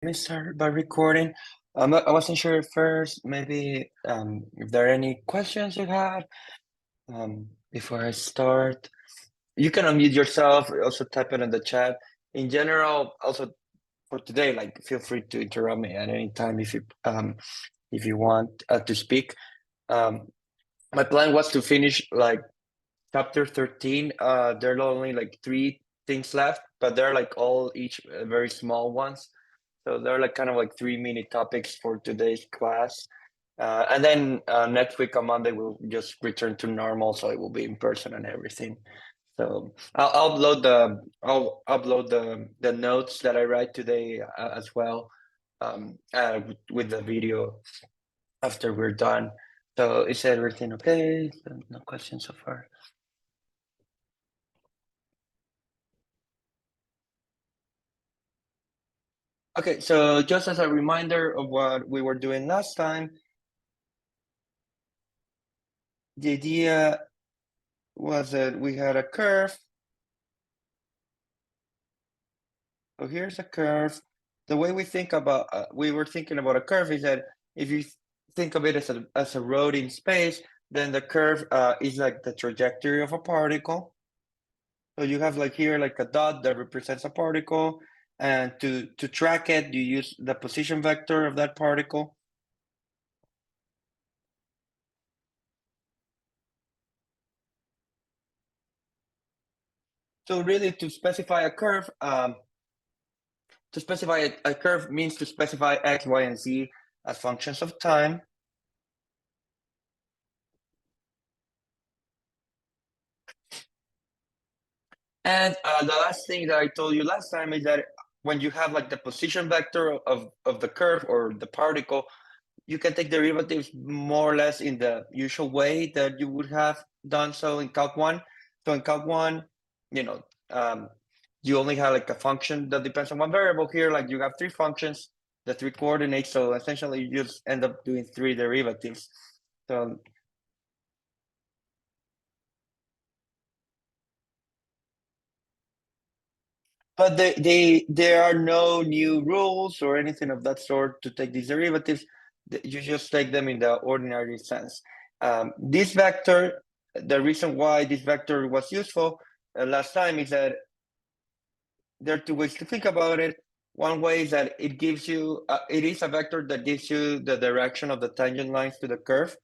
Let me start by recording. I wasn't sure at first, maybe if there are any questions you had before I start. You can unmute yourself, also type it in the chat. In general, also for today, like feel free to interrupt me at any time if you want to speak. My plan was to finish like chapter 13. There are only like 3 things left, but they're like all each very small ones. So they're like kind of like 3 mini topics for today's class. And then next week on Monday, we'll just return to normal. So it will be in person and everything. So I'll upload the notes that I write today as well with the video after we're done. So is everything okay? No questions so far. Okay, so just as a reminder of what we were doing last time, the idea was that we had a curve. So here's a curve. The way we think about, we were thinking about a curve is that if you think of it as a road in space, then the curve is like the trajectory of a particle. So you have like here like a dot that represents a particle, and to track it, you use the position vector of that particle. So really, to specify a curve, to specify a curve means to specify x, y, and z as functions of time. And the last thing that I told you last time is that when you have like the position vector of the curve or the particle, you can take derivatives more or less in the usual way that you would have done so in Calc 1. So in Calc 1, you know, you only have like a function that depends on one variable. Here, like you have 3 functions, the 3 coordinates. So essentially, you just end up doing 3 derivatives. So but there are no new rules or anything of that sort to take these derivatives. You just take them in the ordinary sense. This vector, the reason why this vector was useful last time is that there are 2 ways to think about it. One way is that it gives you, it is a vector that gives you the direction of the tangent lines to the curve.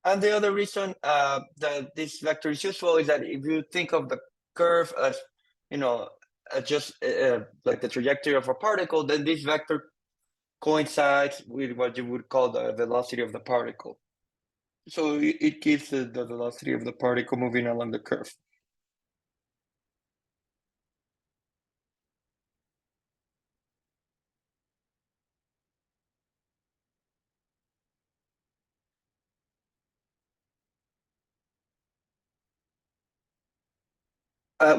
And the other reason that this vector is useful is that if you think of the curve as, just like the trajectory of a particle, then this vector coincides with what you would call the velocity of the particle. So it gives the velocity of the particle moving along the curve.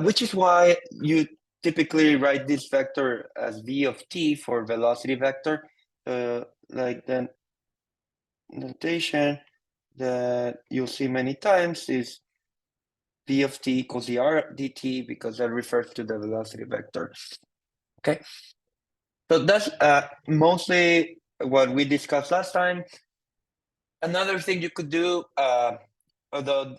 Which is why you typically write this vector as v of t for velocity vector, like the notation that you'll see many times is v of t equals dr dt because that refers to the velocity vector. Okay, so that's mostly what we discussed last time. Another thing you could do, although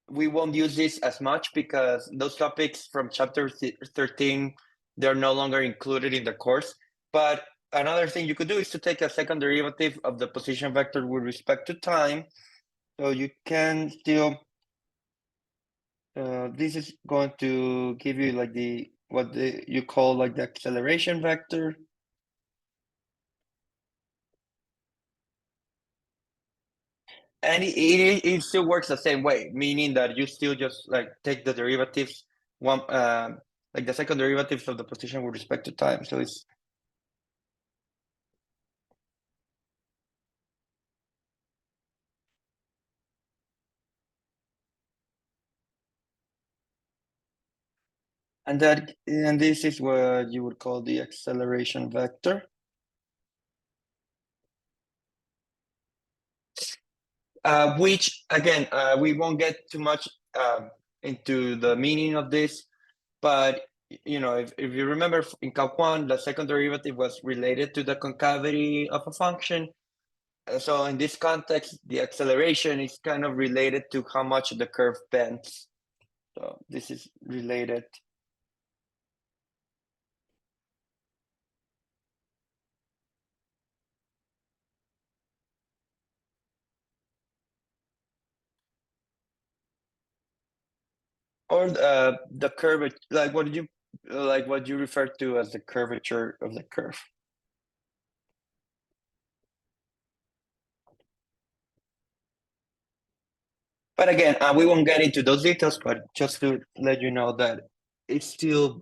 we won't use this as much because those topics from chapter 13, they're no longer included in the course. But another thing you could do is to take a second derivative of the position vector with respect to time. So you can still, this is going to give you like you call like the acceleration vector. And it still works the same way, meaning that you still just like take the derivatives, like the second derivatives of the position with respect to time. So it's And this is what you would call the acceleration vector. Which again, we won't get too much into the meaning of this, but you know, if you remember in Calc 1, the second derivative was related to the concavity of a function. So in this context, the acceleration is kind of related to how much the curve bends. So this is related. Or the curvature, like what you refer to as the curvature of the curve. But again, we won't get into those details, but just to let you know that it still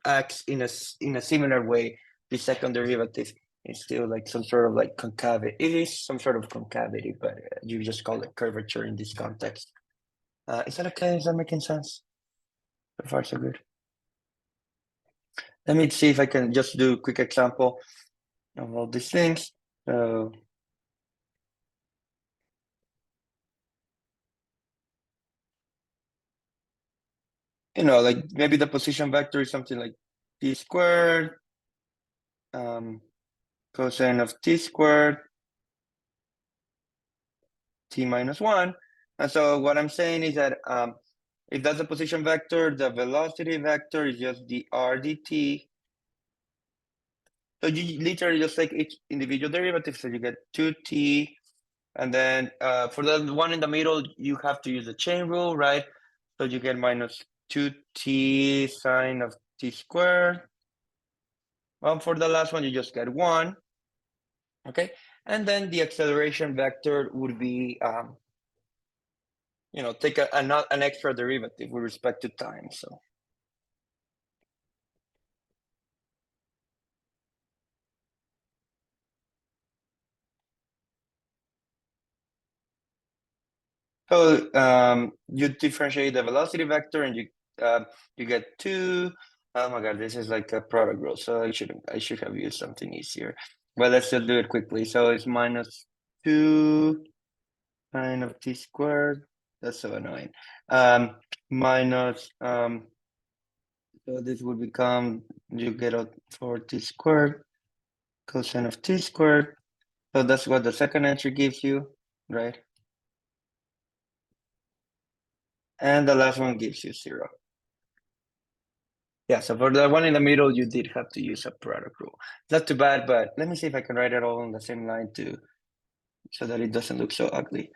acts in a similar way. The second derivative is still like some sort of like concavity. It is some sort of concavity, but you just call it curvature in this context. Is that okay? Is that making sense? So far, so good. Let me see if I can just do a quick example of all these things. So you know, like maybe the position vector is something like t squared, cosine of t squared, t minus 1. And so what I'm saying is that if that's a position vector, the velocity vector is just the r dt. So you literally just take each individual derivative, so you get 2t. And then for the one in the middle, you have to use the chain rule, right? So you get minus 2t sine of t squared. For the last one, you just get 1. Okay, and then the acceleration vector would be, you know, take an extra derivative with respect to time. So you differentiate the velocity vector, and you get 2. Oh my god, this is like a product rule, so I should have used something easier. But let's just do it quickly. So it's minus 2 sine of t squared. That's so annoying. Minus so this would become, you get a 4t squared cosine of t squared. So that's what the second entry gives you, right? And the last one gives you 0. Yeah, so for the one in the middle, you did have to use a product rule. Not too bad, but let me see if I can write it all on the same line too, so that it doesn't look so ugly.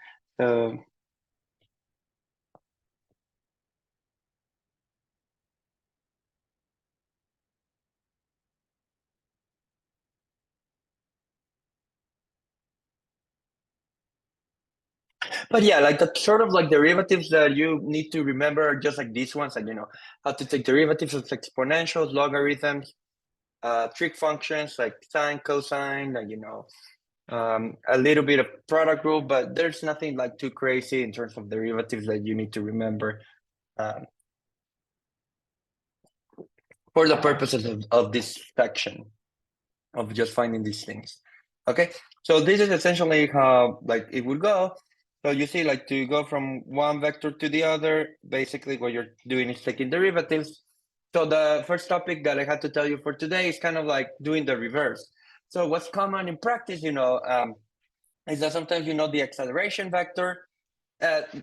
But yeah, like the sort of like derivatives that you need to remember are just like these ones, like, you know, how to take derivatives of exponentials, logarithms, trig functions like sine, cosine, like, you know, a little bit of product rule, but there's nothing like too crazy in terms of derivatives that you need to remember for the purposes of this section of just finding these things. Okay, so this is essentially how like it would go. So you see, like, to go from one vector to the other, basically what you're doing is taking derivatives. So the first topic that I had to tell you for today is kind of like doing the reverse. So what's common in practice, you know, is that sometimes you know the acceleration vector.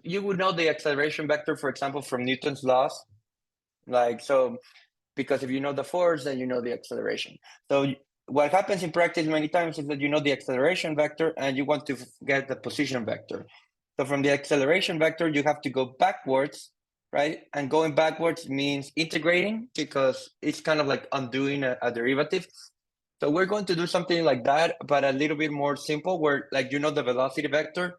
You would know the acceleration vector, for example, from Newton's laws. Like, so because if you know the force, then you know the acceleration. So what happens in practice many times is that you know the acceleration vector and you want to get the position vector. So from the acceleration vector, you have to go backwards, right? And going backwards means integrating, because it's kind of like undoing a derivative. So we're going to do something like that, but a little bit more simple, where like you know the velocity vector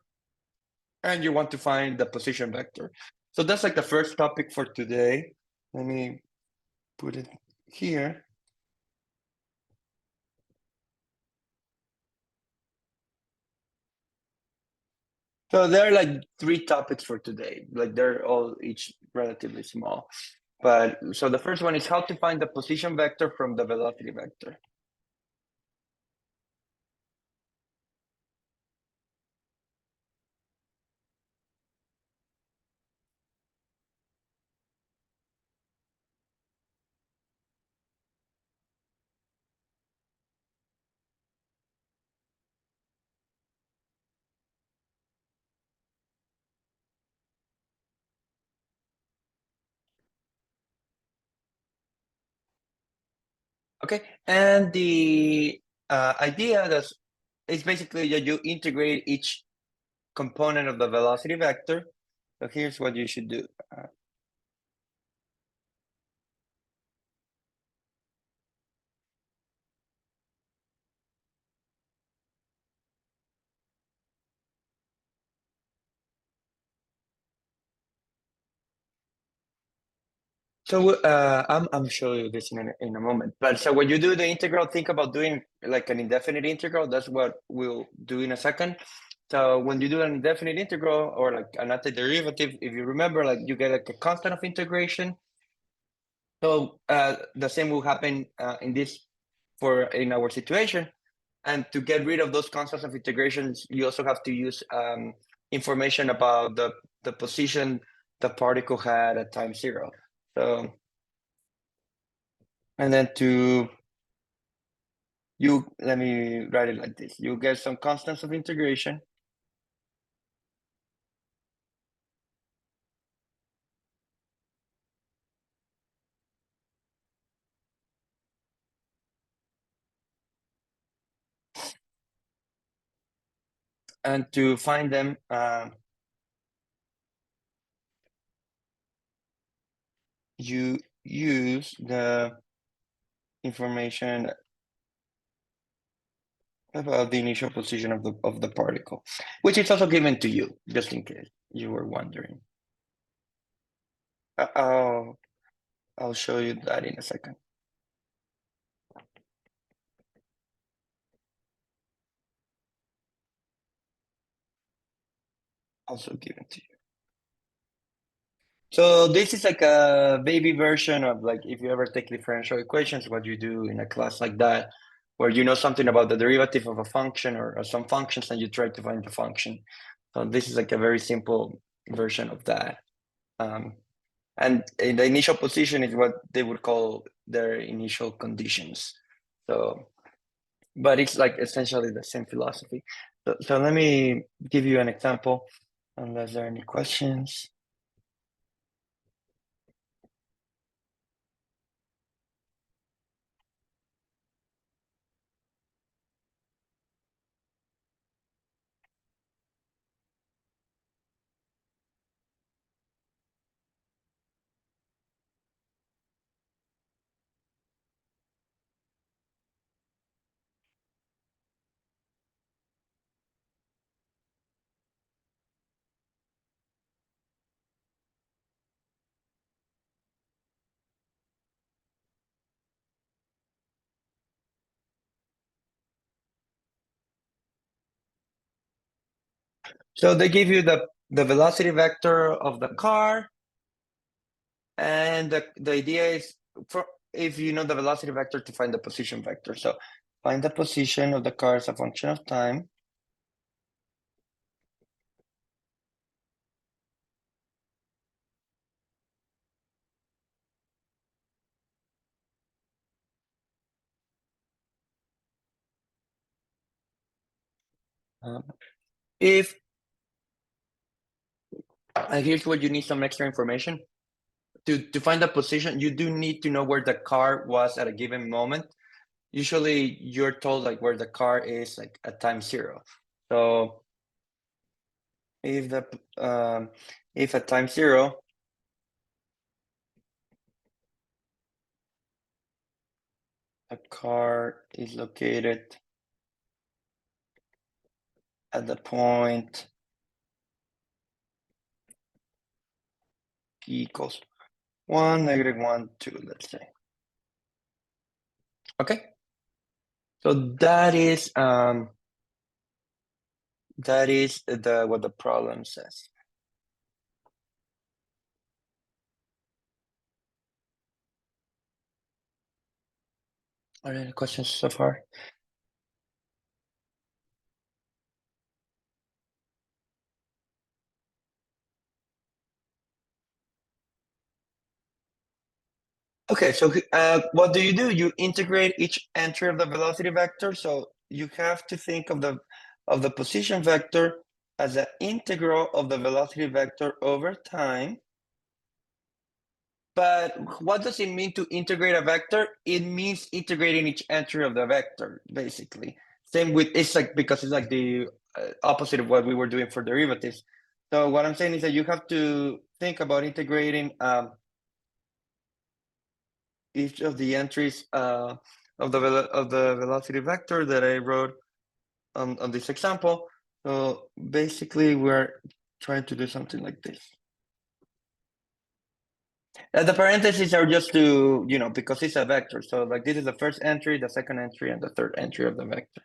and you want to find the position vector. So that's like the first topic for today. Let me put it here. So there are like 3 topics for today. Like they're all each relatively small. But so the first one is how to find the position vector from the velocity vector. Okay, and the idea is basically that you integrate each component of the velocity vector. So here's what you should do. So I'm show you this in a moment. But so when you do the integral, think about doing like an indefinite integral. That's what we'll do in a second. So when you do an indefinite integral or like an antiderivative, if you remember, like you get like a constant of integration. So the same will happen in our situation. And to get rid of those constants of integrations, you also have to use information about the position the particle had at time zero. So, and then let me write it like this. You get some constants of integration. And to find them, you use the information about the initial position of the particle, which is also given to you, just in case you were wondering. I'll show you that in a second. Also given to you. So this is like a baby version of like if you ever take differential equations, what you do in a class like that, where you know something about the derivative of a function or some functions and you try to find the function. So this is like a very simple version of that. And in the initial position is what they would call their initial conditions. So, but it's like essentially the same philosophy. So let me give you an example, unless there are any questions. So they give you the velocity vector of the car, and the idea is for if you know the velocity vector to find the position vector. So find the position of the car as a function of time. If here's what you need some extra information. To find the position, you do need to know where the car was at a given moment. Usually you're told like where the car is like at time zero. So if at time zero, the car is located at the point p equals 1, -1, 2, let's say. Okay. So that is what the problem says. Are there any questions so far? Okay, so what do? You integrate each entry of the velocity vector. So you have to think of the position vector as an integral of the velocity vector over time. But what does it mean to integrate a vector? It means integrating each entry of the vector, basically. Same with, it's like, because it's like the opposite of what we were doing for derivatives. So what I'm saying is that you have to think about integrating each of the entries of the velocity vector that I wrote on this example. So basically, we're trying to do something like this. The parentheses are just to, because it's a vector. So like this is the first entry, the second entry, and the third entry of the vector.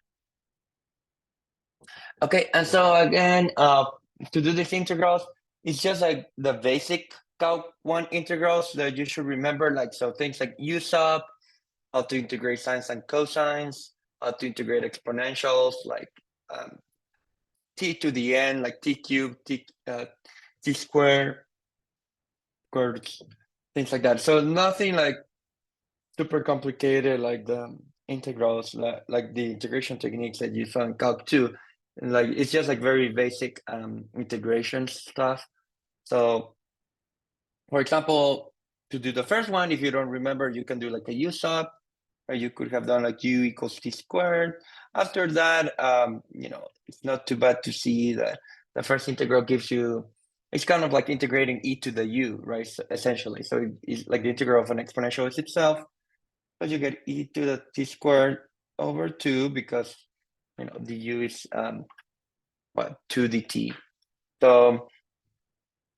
Okay, and so again, to do these integrals, it's just like the basic Calc 1 integrals that you should remember. Like, so things like U sub, how to integrate sines and cosines, how to integrate exponentials, like t to the n, like t cubed, t squared, things like that. So nothing like super complicated, like the integrals, like the integration techniques that you saw in Calc 2. Like it's just like very basic integration stuff. So for example, to do the first one, if you don't remember, you can do like a U sub, or you could have done like U equals t squared. After that, it's not too bad to see that the first integral gives you, it's kind of like integrating e to the u, right? So essentially, so it's like the integral of an exponential is itself, but you get e to the t squared over 2 because the u is 2 dt. So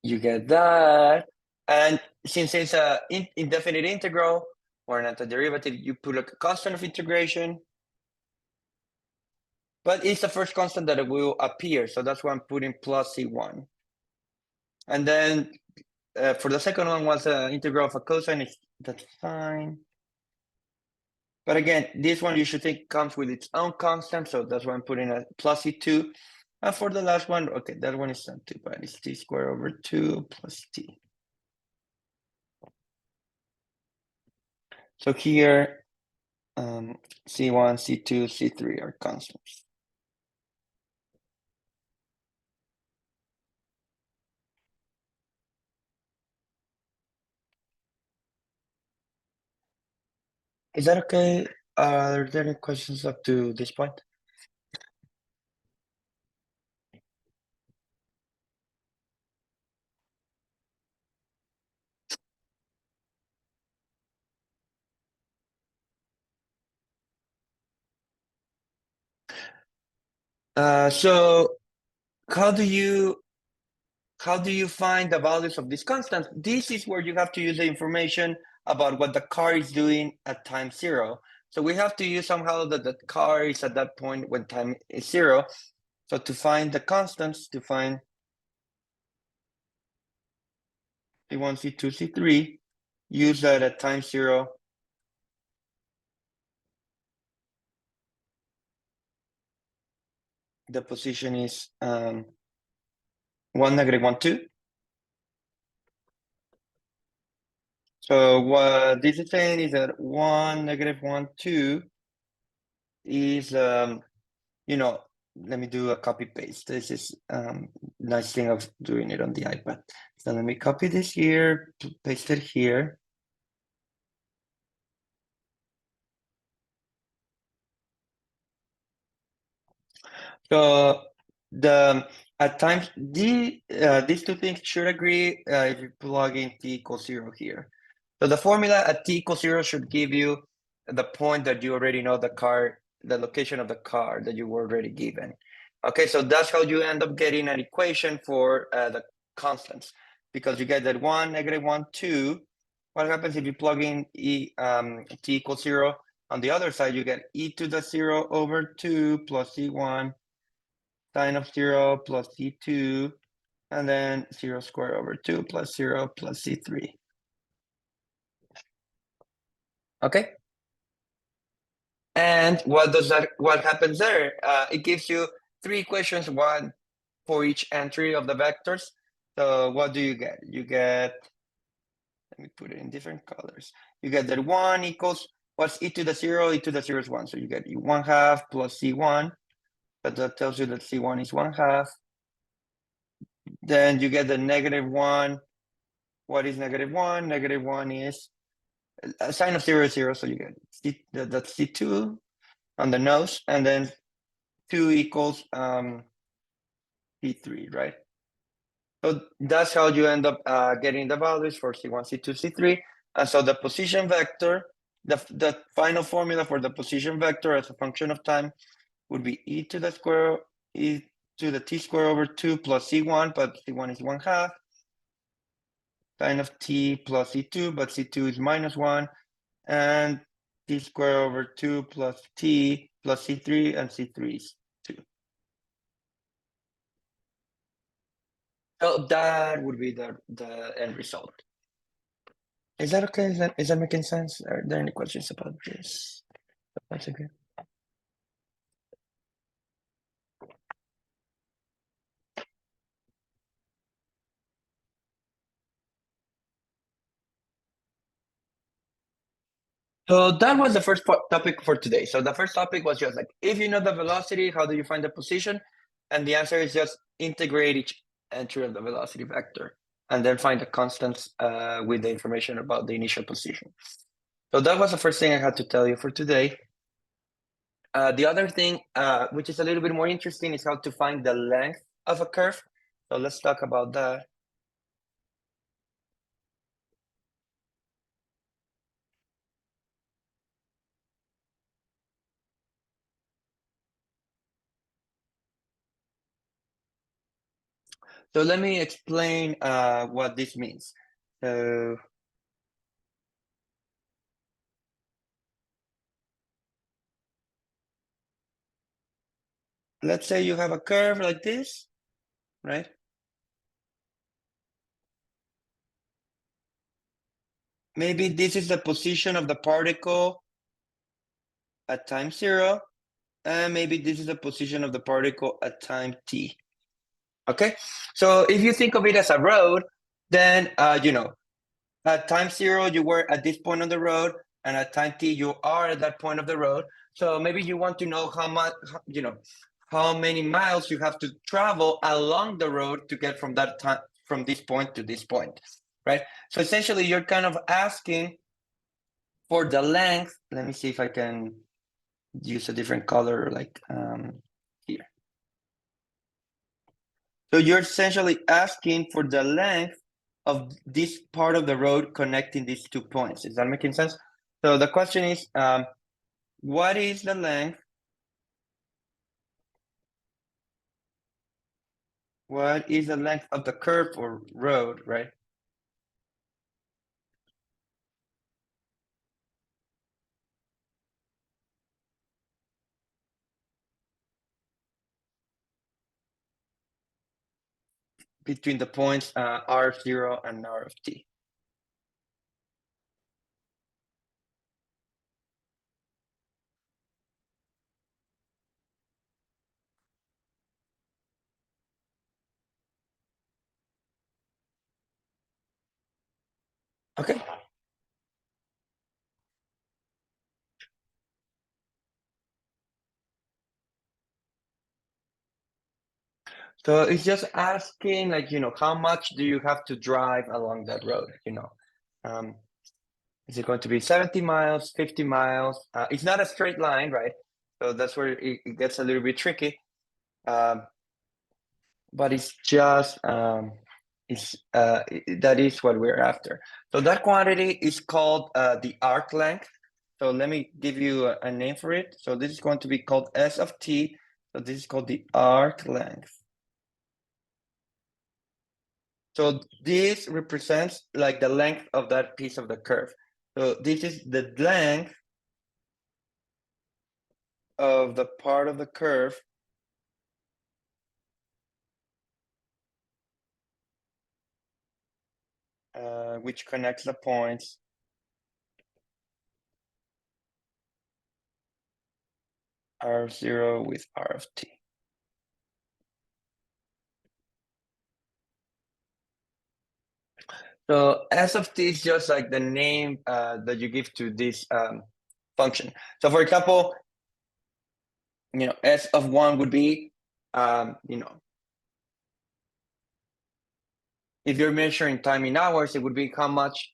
you get that, and since it's a indefinite integral or an antiderivative, you put like a constant of integration, but it's the first constant that will appear, so that's why I'm putting plus c1. And then for the second one was an integral of a cosine, that's fine. But again, this one you should think comes with its own constant, so that's why I'm putting a plus c2. And for the last one, okay, that one is not too bad. It's t squared over 2 plus t. So here, C1, C2, C3 are constants. Is that okay? Are there any questions up to this point? So how do you find the values of these constants? This is where you have to use the information about what the car is doing at time 0. So we have to use somehow that the car is at that point when time is 0. So to find the constants, to find C1, C2, C3, use that at time 0. The position is 1, negative 1, 2. So what this is saying is that 1, negative 1, 2 is, let me do a copy paste. This is nice thing of doing it on the iPad. So let me copy this here, paste it here. So at times these two things should agree if you plug in t equals 0 here. So the formula at t equals 0 should give you the point that you already know the location of the car that you were already given. Okay, so that's how you end up getting an equation for the constants, because you get that 1, negative 1, 2. What happens if you plug in t equals 0? On the other side, you get e to the 0 over 2 plus c1 sine of 0 plus c2, and then 0 squared over 2 plus 0 plus c3. Okay. And what happens there? It gives you three equations, one for each entry of the vectors. So what do you get? You get, let me put it in different colors. You get that 1 equals, what's e to the 0? E to the 0 is 1. So you get 1/2 plus c1, but that tells you that c1 is 1/2. Then you get the -1. What is -1? -1 is a sine of 0 is 0. So you get that's c2 on the nose, and then 2 equals c3, right? So that's how you end up getting the values for c1, c2, c3. And so the position vector, the final formula for the position vector as a function of time would be e to the t square over 2 plus c1, but c1 is 1/2, sine of t plus c2, but c2 is -1, and t square over 2 plus t plus c3, and c3 is 2. So that would be the end result. Is that okay? Is that making sense? Are there any questions about this? That's okay. So that was the first topic for today. So the first topic was just like, if you know the velocity, how do you find the position? And the answer is just integrate each entry of the velocity vector and then find the constants with the information about the initial position. So that was the first thing I had to tell you for today. The other thing, which is a little bit more interesting, is how to find the length of a curve. So let's talk about that. So let me explain what this means. So let's say you have a curve like this, right? Maybe this is the position of the particle at time 0, and maybe this is the position of the particle at time t. Okay, so if you think of it as a road, then at time 0 you were at this point on the road, and at time t you are at that point of the road. So maybe you want to know how much, how many miles you have to travel along the road to get from that time, from this point to this point, right? So essentially you're kind of asking for the length. Let me see if I can use a different color, like here. So you're essentially asking for the length of this part of the road connecting these 2 points. Is that making sense? So the question is, what is the length? What is the length of the curve or road, right? Between the points R0 and R of t. Okay. So it's just asking, like, how much do you have to drive along that road? Um, is it going to be 70 miles, 50 miles? It's not a straight line, right? So that's where it gets a little bit tricky. But it's just that is what we're after. So that quantity is called the arc length. So let me give you a name for it. So this is going to be called S of t. So this is called the arc length. So this represents like the length of that piece of the curve. So this is the length of the part of the curve which connects the points R of 0 with R of t. So S of t is just like the name that you give to this function. So for example, S of 1 would be, if you're measuring time in hours, it would be how much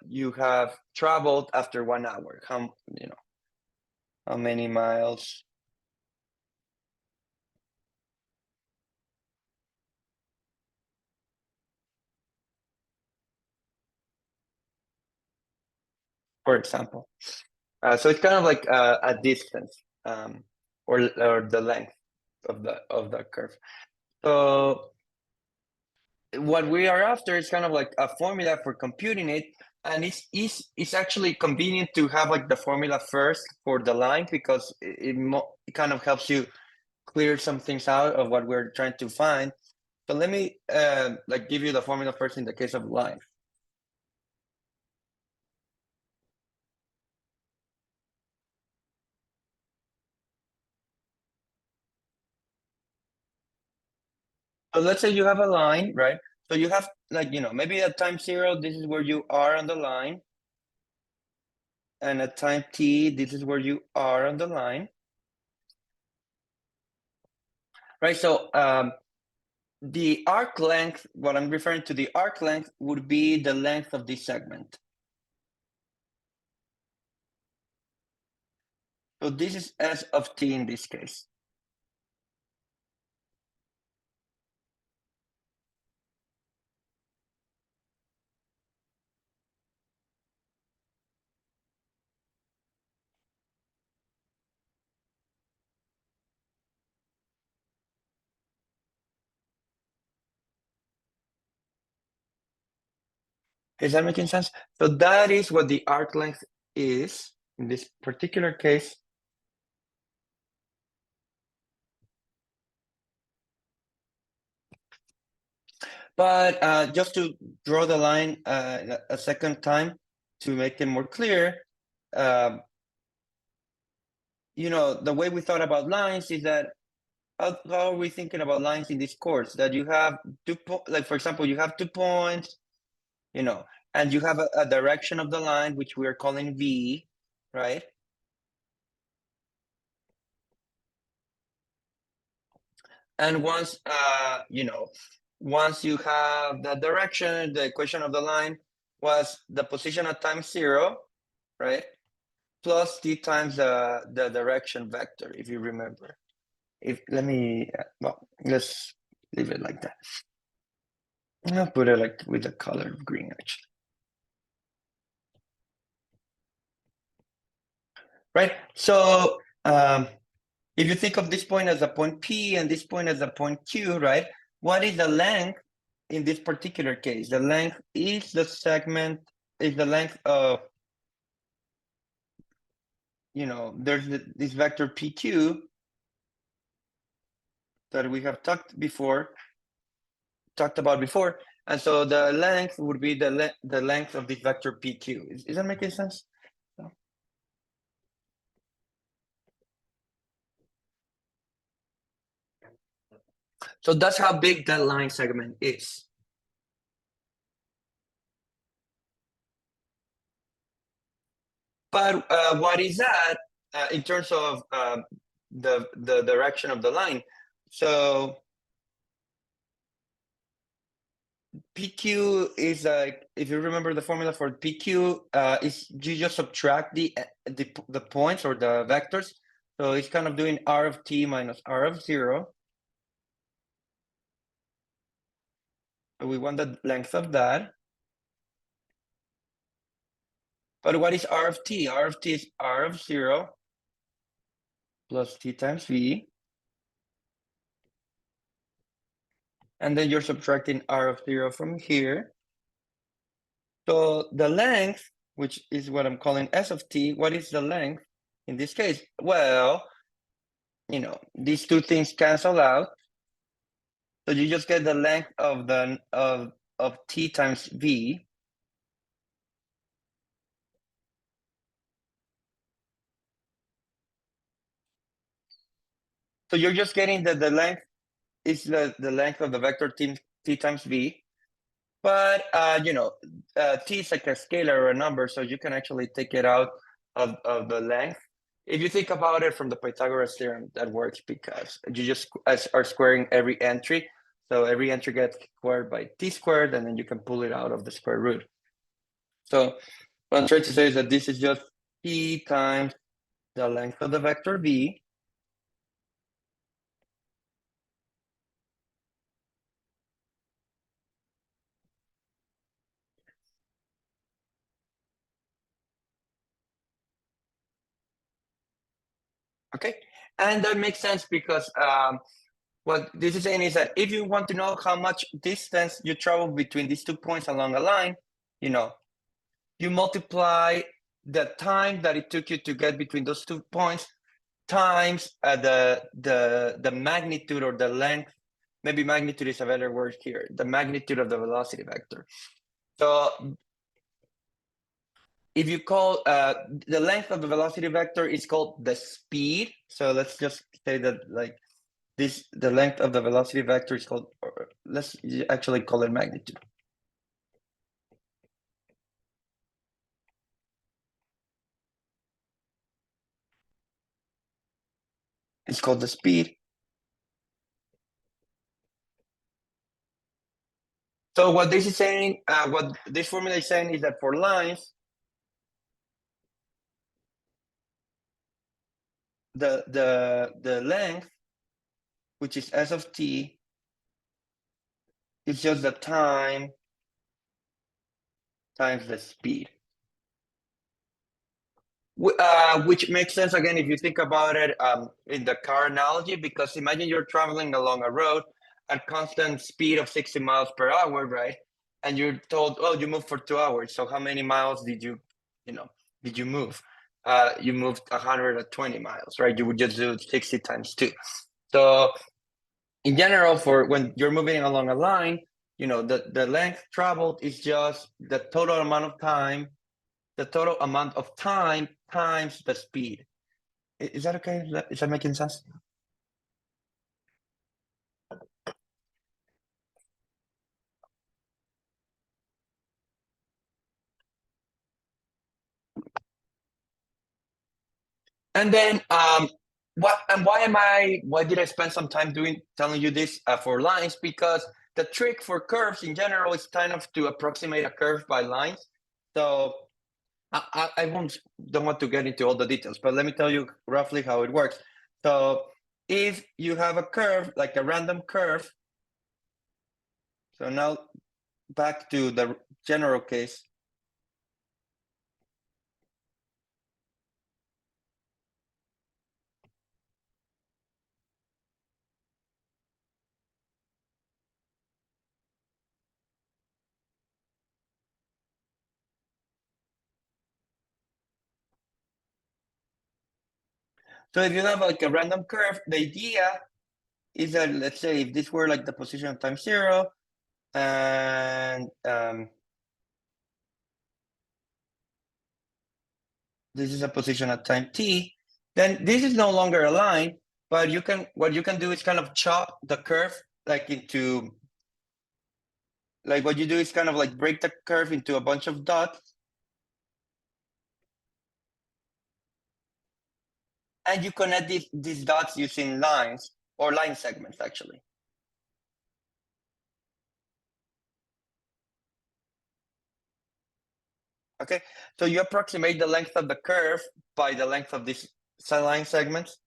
you have traveled after 1 hour. How many miles? For example. So it's kind of like a distance, or the length of the curve. So what we are after is kind of like a formula for computing it, and it's actually convenient to have like the formula first for the line, because it kind of helps you clear some things out of what we're trying to find. So let me like give you the formula first in the case of line. So let's say you have a line, right? So you have like, maybe at time 0, this is where you are on the line. And at time t, this is where you are on the line. Right, so the arc length, what I'm referring to, the arc length would be the length of this segment. So this is S of t in this case. Is that making sense? So that is what the arc length is in this particular case. But just to draw the line a second time to make it more clear, the way we thought about lines is that how are we thinking about lines in this course? That you have like for example, you have 2 points, and you have a direction of the line, which we are calling V, right? And once once you have that direction, the equation of the line was the position at time 0, right? Plus t times the direction vector, if you remember. Let's leave it like that. I'll put it like with the color of green, actually. Right, so if you think of this point as a point P and this point as a point Q, right? What is the length in this particular case? The length is the segment, is the length of, there's this vector PQ that we have talked about before. And so the length would be the length of this vector PQ. Is that making sense? So that's how big that line segment is. But what is that in terms of the direction of the line? So PQ is like, if you remember the formula for PQ, is you just subtract the points or the vectors. So it's kind of doing R of t minus R of 0. So we want the length of that. But what is R of t? R of t is R of 0 plus t times V. And then you're subtracting R of 0 from here. So the length, which is what I'm calling S of t, what is the length in this case? Well, these two things cancel out. So you just get the length of t times V. So you're just getting that the length is the length of the vector t times v. But t is like a scalar or a number, so you can actually take it out of the length. If you think about it from the Pythagoras theorem, that works because you just are squaring every entry. So every entry gets squared by t squared, and then you can pull it out of the square root. So what I'm trying to say is that this is just t times the length of the vector v. Okay, and that makes sense because what this is saying is that if you want to know how much distance you travel between these 2 points along a line, you multiply the time that it took you to get between those 2 points times the magnitude or the length. Maybe magnitude is a better word here. The magnitude of the velocity vector. So if you call the length of the velocity vector is called the speed. So let's just say that like the length of the velocity vector is called, or let's actually call it magnitude. It's called the speed. So what this is saying, what this formula is saying is that for lines, the length, which is s of t, is just the time times the speed. Which makes sense again if you think about it in the car analogy, because imagine you're traveling along a road at constant speed of 60 miles per hour, right? And you're told, oh, you moved for 2 hours. So how many miles did you move? You moved 120 miles, right? You would just do 60 times 2. So in general, for when you're moving along a line, the length traveled is just the total amount of time times the speed. Is that okay? Is that making sense? And then why did I spend some time telling you this for lines? Because the trick for curves in general is kind of to approximate a curve by lines. So I don't want to get into all the details, but let me tell you roughly how it works. So if you have a curve, like a random curve, so now back to the general case. So if you have like a random curve, the idea is that, let's say if this were like the position of time 0, and this is a position at time t, then this is no longer a line, but what you can do is kind of chop the curve like into, like what you do is kind of like break the curve into a bunch of dots, and you connect these dots using lines or line segments actually. Okay, so you approximate the length of the curve by the length of these line segments.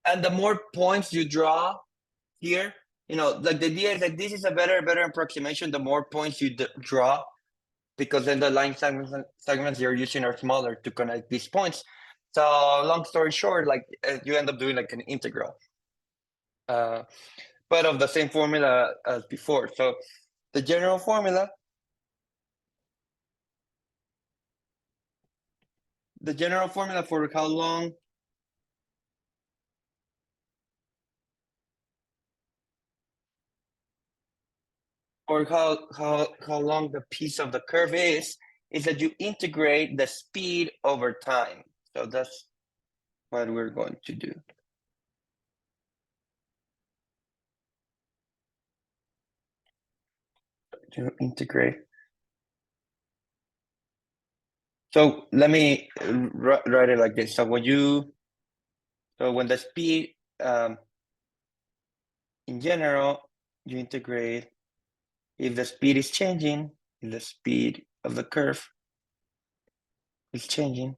And the more points you draw here, like the idea is that this is a better approximation. The more points you draw, because then the line segments you're using are smaller to connect these points. So long story short, like you end up doing like an integral, but of the same formula as before. So the general formula, for how long or how long the piece of the curve is that you integrate the speed over time. So that's what we're going to do. To integrate. So let me write it like this. So when the speed, in general, you integrate if the speed is changing, if the speed of the curve is changing.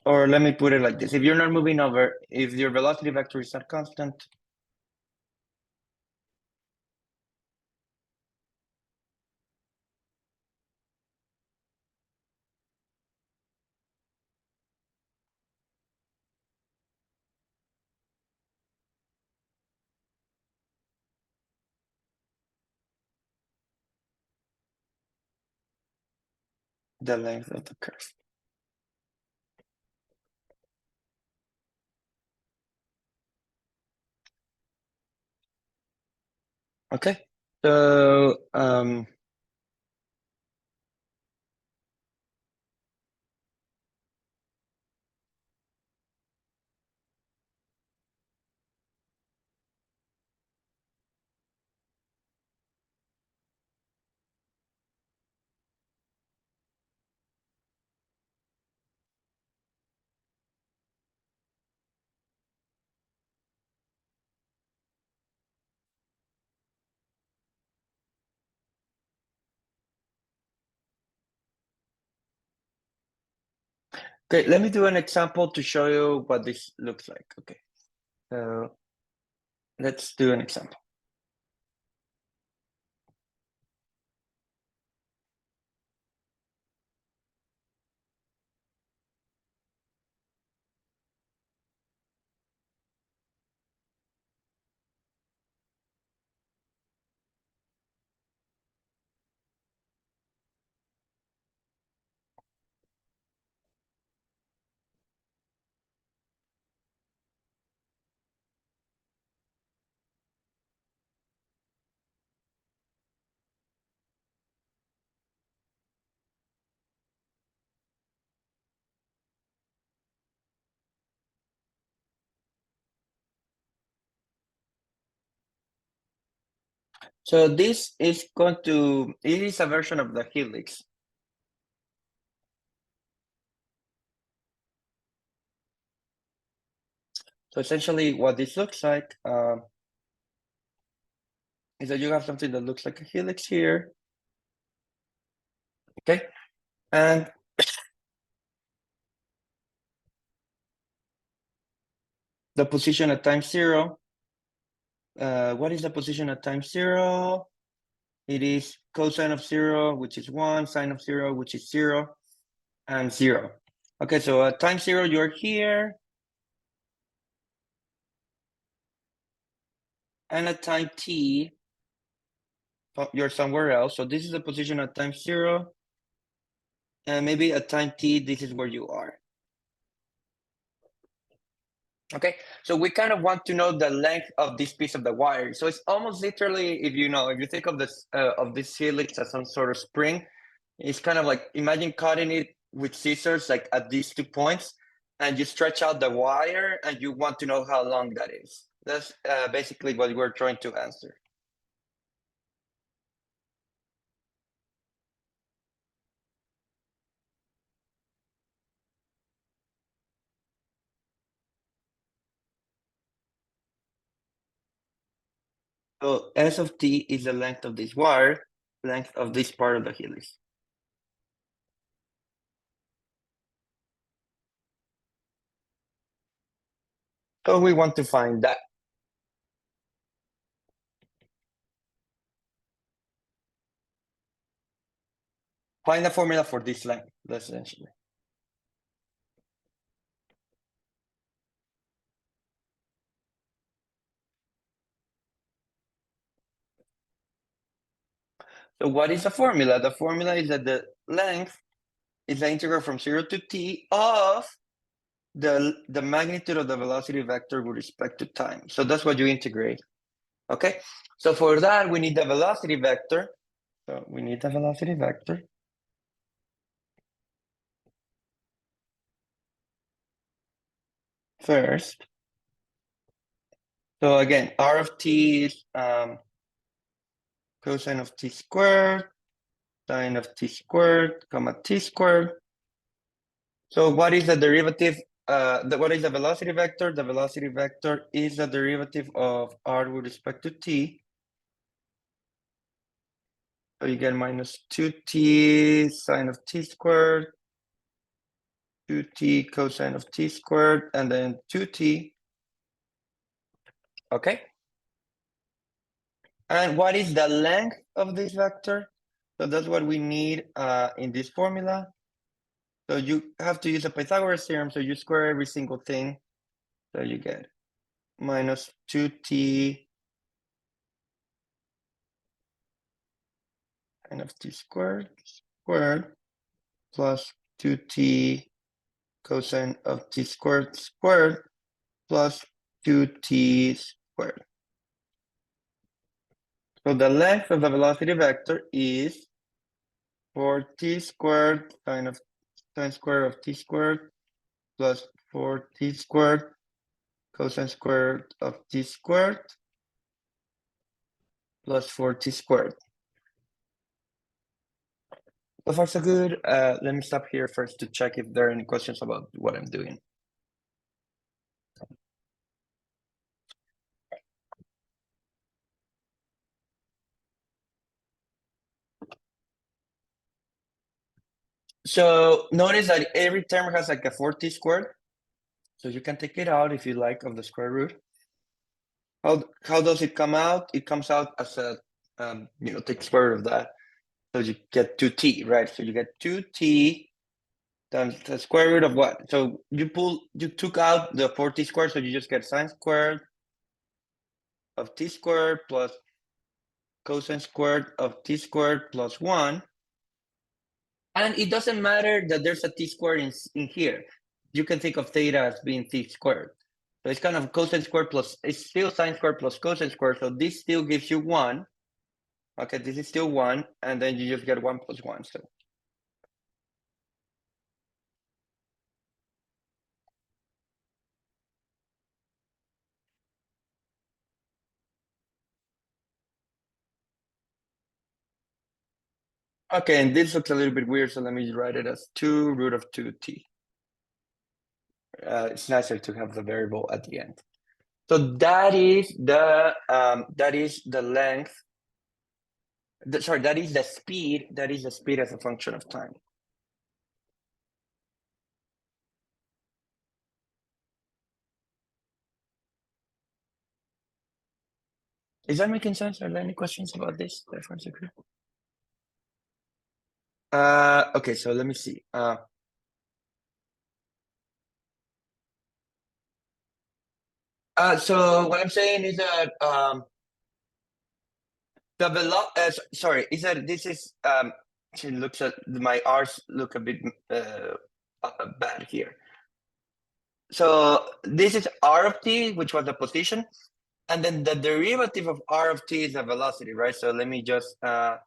Or let me put it like this. If you're not moving over, if your velocity vector is not constant, the length of the curve. Okay. So okay, let me do an example to show you what this looks like. Okay. So let's do an example. So this is it is a version of the helix. So essentially what this looks like is that you have something that looks like a helix here. Okay. And the position at time 0. What is the position at time 0? It is cosine of 0, which is 1, sine of 0, which is 0, and 0. Okay, so at time 0, you're here. And at time t, you're somewhere else. So this is the position at time 0. And maybe at time t, this is where you are. Okay, so we kind of want to know the length of this piece of the wire. So it's almost literally, if you think of this helix as some sort of spring, it's kind of like, imagine cutting it with scissors, like at these 2 points, and you stretch out the wire and you want to know how long that is. That's basically what we're trying to answer. So S of t is the length of this wire, length of this part of the helix. So we want to find that. Find the formula for this length, essentially. So what is the formula? The formula is that the length is the integral from 0 to t of the magnitude of the velocity vector with respect to time. So that's what you integrate. Okay, So for that, we need the velocity vector. So we need the velocity vector. First. So again, r of t is cosine of t squared, sine of t squared, comma t squared. So what is the derivative? What is the velocity vector? The velocity vector is the derivative of r with respect to t. So you get minus 2t sine of t squared, 2t cosine of t squared, and then 2t. Okay. And what is the length of this vector? So that's what we need in this formula. So you have to use a Pythagoras theorem. So you square every single thing. So you get minus 2t sine of t squared plus 2t cosine of t squared plus 2t squared. So the length of the velocity vector is 4t squared sine square of t squared plus 4t squared cosine squared of t squared plus 4t squared. So far so good. Let me stop here first to check if there are any questions about what I'm doing. So notice that every term has like a 4t squared. So you can take it out if you like of the square root. How does it come out? It comes out as a, take square root of that. So you get 2t, right? So you get 2t times the square root of what? So you took out the 4t squared, so you just get sine squared of t squared plus cosine squared of t squared plus 1. And it doesn't matter that there's a t squared in here. You can think of theta as being t squared. So it's kind of cosine squared plus, it's still sine squared plus cosine squared. So this still gives you 1. Okay, this is still 1. And then you just get 1 plus 1. So okay, and this looks a little bit weird. So let me write it as 2 root of 2t. It's nicer to have the variable at the end. So that is the length. Sorry, that is the speed. That is the speed as a function of time. Is that making sense? Are there any questions about this? Okay, so let me see. So what I'm saying is that sorry, is that this is it looks at my R's look a bit bad here. So this is R of t, which was the position, and then the derivative of R of t is the velocity, right? So let me just I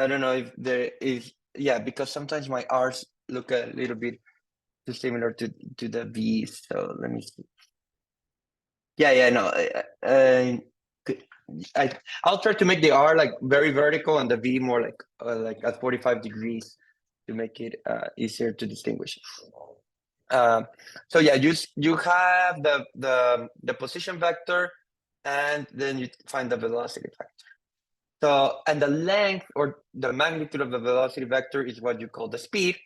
don't know if there is, yeah, because sometimes my R's look a little bit too similar to the V's. So let me see. Yeah, no. I'll try to make the R like very vertical and the V more like at 45 degrees to make it easier to distinguish. So yeah, you have the position vector, and then you find the velocity vector. So, and the length or the magnitude of the velocity vector is what you call the speed.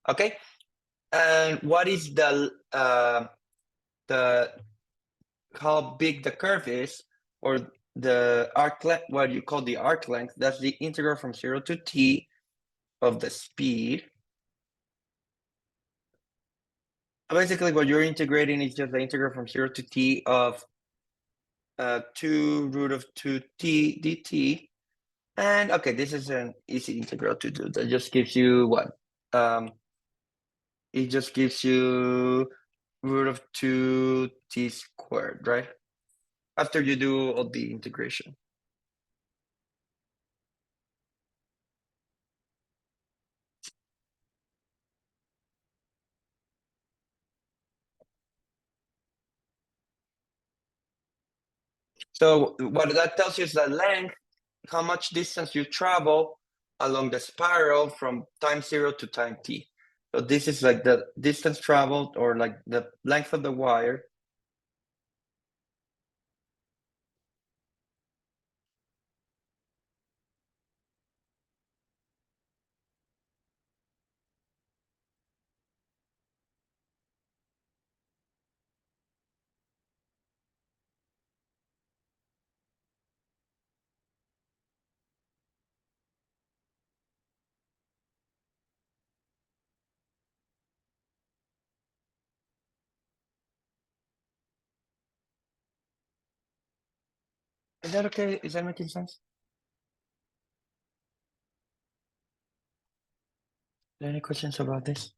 Okay, and what is the how big the curve is, or the arc length, what you call the arc length? That's the integral from 0 to t of the speed. Basically, what you're integrating is just the integral from 0 to t of 2 root of 2t dt. And okay, this is an easy integral to do. That just gives you what? It just gives you root of 2t squared, right? after you do all the integration. So what that tells you is the length, how much distance you travel along the spiral from time 0 to time t. So this is like the distance traveled, or like the length of the wire. Is that okay? Is that making sense? Any questions about this?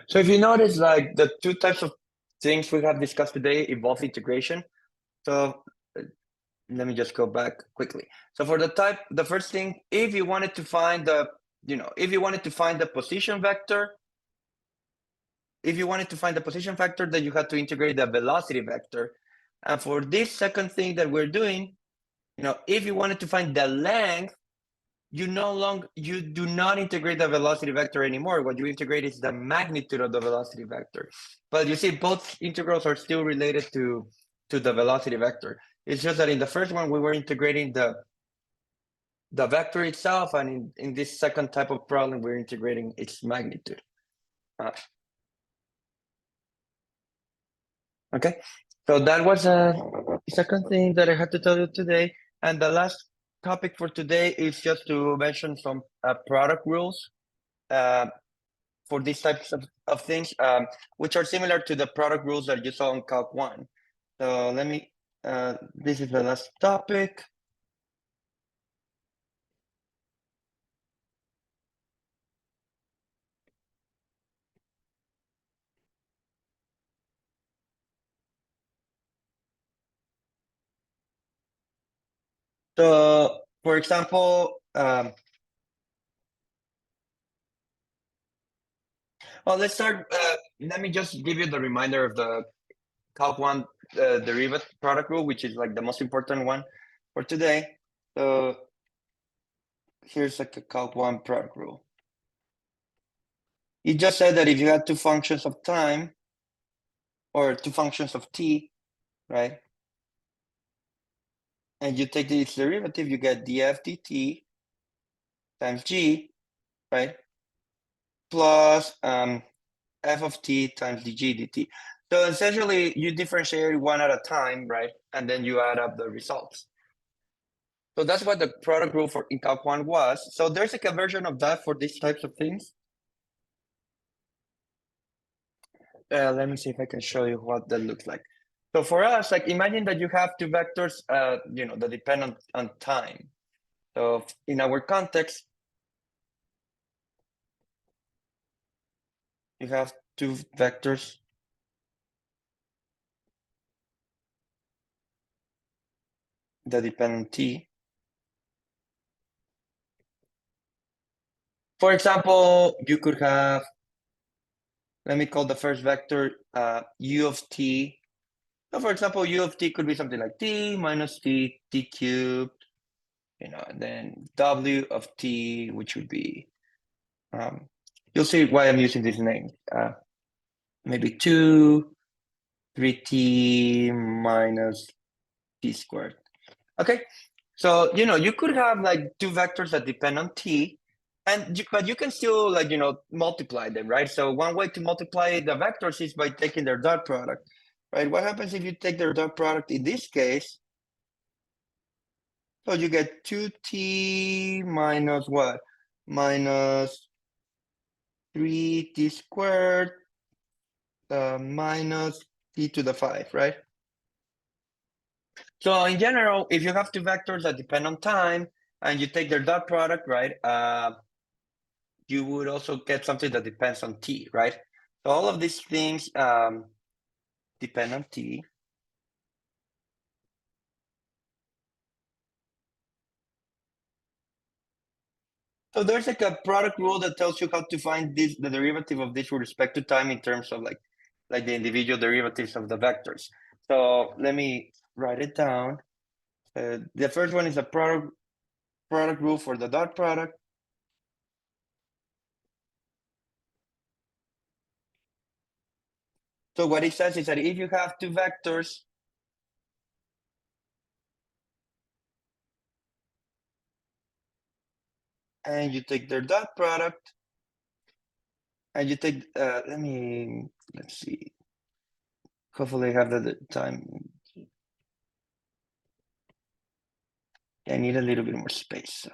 So if you notice, like the two types of things we have discussed today involve integration. So let me just go back quickly. So for the first thing, if you wanted to find the position vector, then you had to integrate the velocity vector. And for this second thing that we're doing, if you wanted to find the length, you do not integrate the velocity vector anymore. What you integrate is the magnitude of the velocity vector. But you see, both integrals are still related to the velocity vector. It's just that in the first one, we were integrating the vector itself, and in this second type of problem, we're integrating its magnitude. Okay, so that was a second thing that I had to tell you today. And the last topic for today is just to mention some product rules for these types of things, which are similar to the product rules that you saw in Calc 1. So let me, this is the last topic. So for example, well, let's start, let me just give you the reminder of the Calc 1 derivative product rule, which is like the most important one for today. So here's like a Calc 1 product rule. It just said that if you had two functions of time or two functions of t, right? And you take its derivative, you get df dt times g, right? Plus f of t times dg dt. So essentially, you differentiate one at a time, right? And then you add up the results. So that's what the product rule for in Calc 1 was. So there's like a version of that for these types of things. Let me see if I can show you what that looks like. So for us, like imagine that you have two vectors, that depend on time. So in our context, you have two vectors that depend on t. For example, you could have, let me call the first vector u of t. So for example, u of t could be something like t minus t cubed, and then w of t, which would be, you'll see why I'm using these names. Maybe 2, 3t minus t squared. Okay, so you could have like two vectors that depend on t, but you can still multiply them, right? So one way to multiply the vectors is by taking their dot product, right? What happens if you take their dot product in this case? So you get 2t minus what? Minus 3t squared minus t to the 5, right? So in general, if you have two vectors that depend on time, and you take their dot product, right? You would also get something that depends on t, right? So all of these things depend on t. So there's like a product rule that tells you how to find the derivative of this with respect to time in terms of like the individual derivatives of the vectors. So let me write it down. The first one is a product rule for the dot product. So what it says is that if you have two vectors and you take their dot product and you take, let's see. Hopefully I have the time. I need a little bit more space.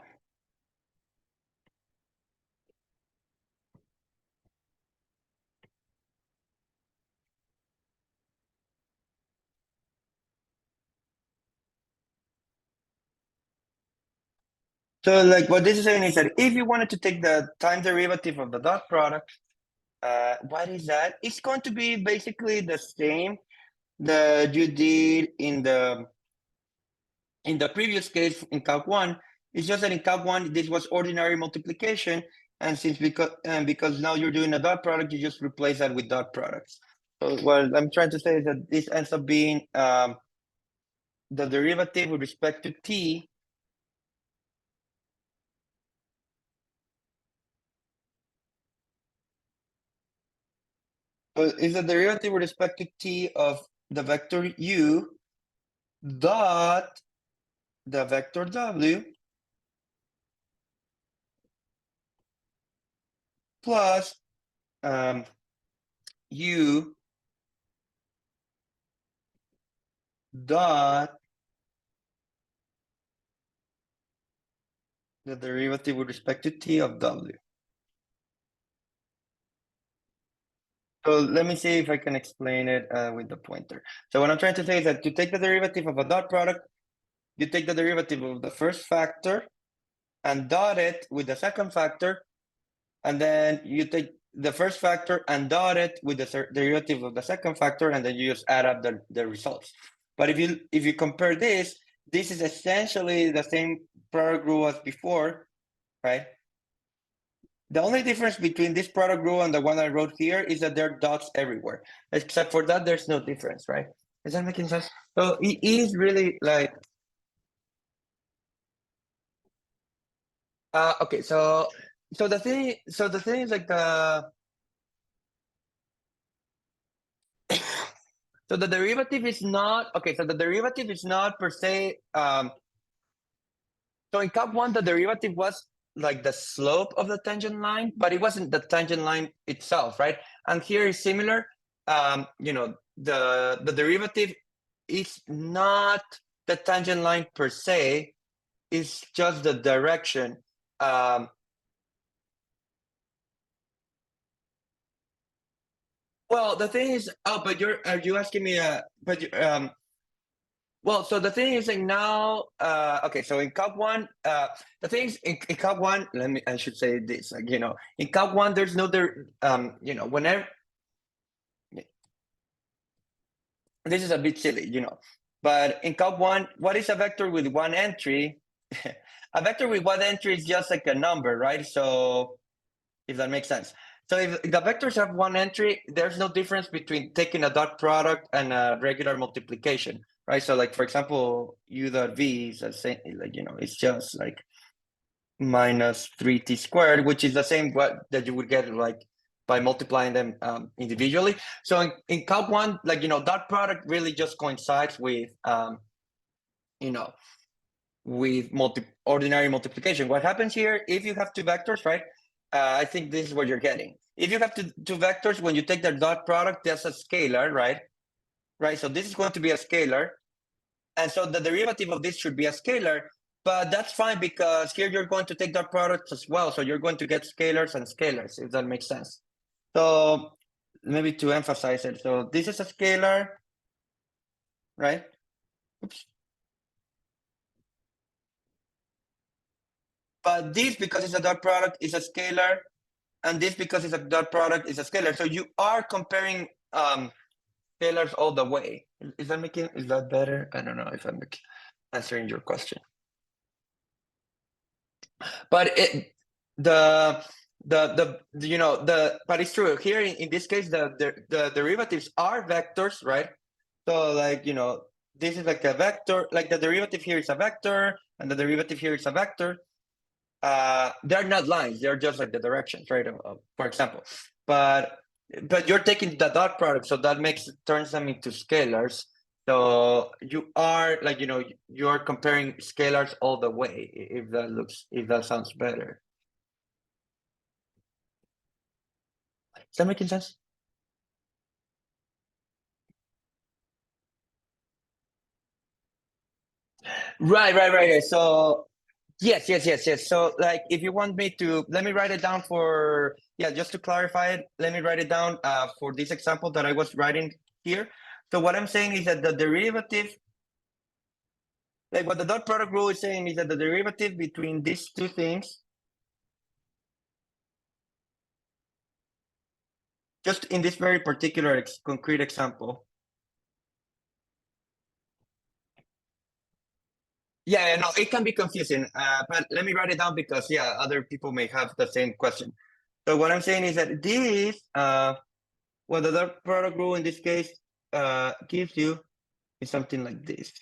So like what this is saying is that if you wanted to take the time derivative of the dot product, what is that? It's going to be basically the same that you did in the previous case in Calc 1. It's just that in Calc 1, this was ordinary multiplication. And since because now you're doing a dot product, you just replace that with dot products. So what I'm trying to say is that this ends up being the derivative with respect to t is the derivative with respect to t of the vector u dot the vector w plus u dot the derivative with respect to t of w. So let me see if I can explain it with the pointer. So what I'm trying to say is that to take the derivative of a dot product, you take the derivative of the first factor and dot it with the second factor, and then you take the first factor and dot it with the derivative of the second factor, and then you just add up the results. But if you compare this is essentially the same product rule as before, right? The only difference between this product rule and the one I wrote here is that there are dots everywhere. Except for that, there's no difference, right? Is that making sense? So it is really like, okay, so the thing is like so the derivative is not, okay, so the derivative is not per se, so in Calc 1, the derivative was like the slope of the tangent line, but it wasn't the tangent line itself, right? And here is similar. You know, the derivative is not the tangent line per se, it's just the direction. Well, the thing is, oh, but are you asking me? Well, so the thing is like now, okay, so in Calc 1, the thing is in Calc 1, I should say this, like, you know, in Calc 1, there's no there, you know, whenever, this is a bit silly, you know, but in Calc 1, what is a vector with one entry? A vector with one entry is just like a number, right? So if that makes sense. So if the vectors have one entry, there's no difference between taking a dot product and a regular multiplication, right? So like, for example, u dot v is the same, like, you know, it's just like minus 3t squared, which is the same what that you would get like by multiplying them individually. So in Calc 1, like, you know, dot product really just coincides with, you know, with ordinary multiplication. What happens here, if you have two vectors, right? I think this is what you're getting. If you have two vectors, when you take their dot product, that's a scalar, right? Right, so this is going to be a scalar. And so the derivative of this should be a scalar, but that's fine because here you're going to take dot products as well. So you're going to get scalars and scalars, if that makes sense. So maybe to emphasize it. So this is a scalar, right? Oops. but this, because it's a dot product, is a scalar, and this, because it's a dot product, is a scalar. So you are comparing scalars all the way. Is that better? I don't know if I'm answering your question. But but it's true here in this case the derivatives are vectors, right? So like this is like a vector, like the derivative here is a vector and the derivative here is a vector. They're not lines, they're just like the directions, right? For example, but you're taking the dot product, so that turns them into scalars. So you are like you are comparing scalars all the way. If that sounds better. Is that making sense? Right. So yes. So like if you want me to, let me write it down for, just to clarify it, let me write it down for this example that I was writing here. So what I'm saying is that the derivative, like what the dot product rule is saying is that the derivative between these two things, just in this very particular concrete example. Yeah, no, it can be confusing, but let me write it down because other people may have the same question. So what I'm saying is that this, what the dot product rule in this case gives you is something like this.